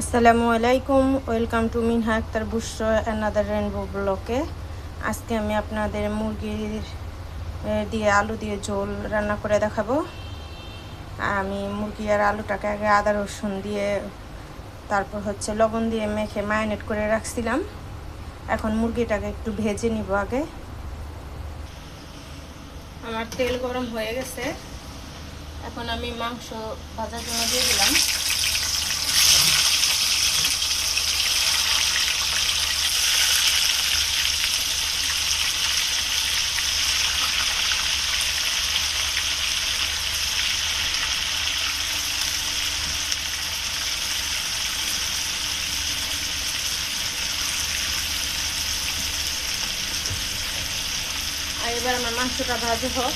আসসালামু আলাইকুম, welcome to Minha Akter Bushra another rainbow ব্লকে। আজকে আমি আপনাদের মুরগির দিয়ে আলু দিয়ে ঝোল রান্না করে দেখাবো। আমি মুরগি আর আলুটাকে আগে আদা রসুন দিয়ে তারপর লবণ দিয়ে মেখে ম্যারিনেট করে রাখছিলাম। এখন মুরগিটাকে একটু ভেজে নিব। আগে আমার তেল গরম হয়ে গেছে, এখন আমি মাংস ভাজার জন্য দিয়ে দিলাম। আর এবার আমার মাংসটা ভাজা হোক।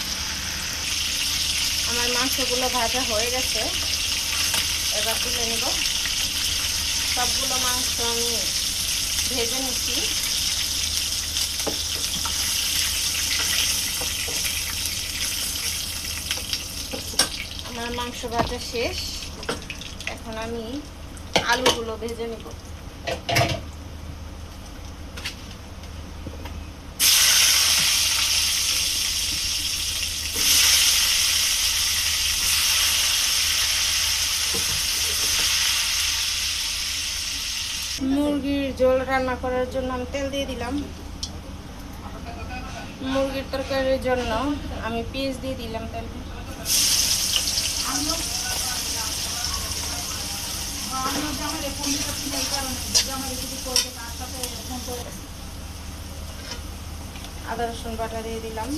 আমার মাংসগুলো ভাজা হয়ে গেছে, এবার তুলে নেব। সবগুলো মাংস আমি ভেজে নিচ্ছি। আমার মাংস ভাজা শেষ, এখন আমি আলুগুলো ভেজে নেব। মুরগির ঝোল রান্না করার জন্য আমি তেল দিয়ে দিলাম। মুরগির তরকারির জন্য আমি পেঁয়াজ দিয়ে দিলাম তেল। আদা রসুন বাটা দিয়ে দিলাম।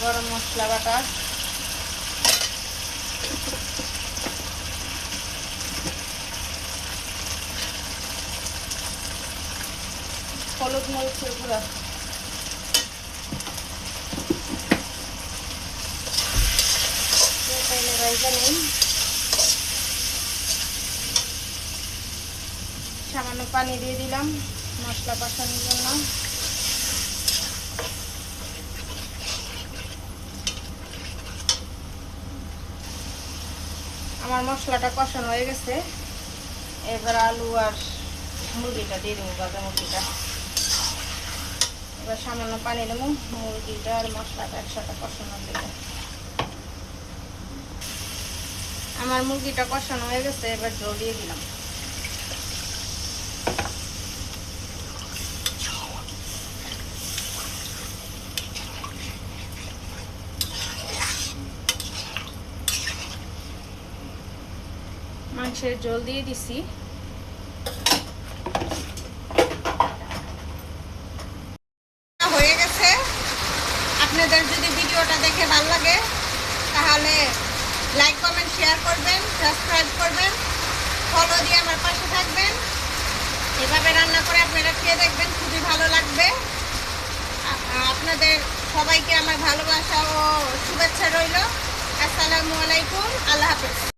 গরম মশলা বাটা, হলুদ মরিচের গুঁড়া, সামান্য পানি দিয়ে দিলাম মশলা কষানোর জন্য। আমার মশলাটা কষানো হয়ে গেছে, এবার আলু আর মুরগিটা দিয়ে দেবো, ভাজা মুরগিটা। এবার সামান্য পানি দেবো, মুরগিটা আর মশলাটা একসাথে কষানোর দিকে। আমার মুরগিটা কষানো হয়ে গেছে, এবার জল দিয়ে দিলাম। মাংসের ঝোল দিয়ে দিছি। হয়ে গেছে। আপনাদের যদি ভিডিওটা দেখে ভালো লাগে তাহলে লাইক কমেন্ট শেয়ার করবেন, সাবস্ক্রাইব করবেন, ফলো দিয়ে আমার পাশে থাকবেন। এভাবে রান্না করে আপনারা খেয়ে দেখবেন, খুবই ভালো লাগবে। আপনাদের সবাইকে আমার ভালোবাসা ও শুভেচ্ছা রইল। আসসালামু আলাইকুম, আল্লাহ হাফেজ।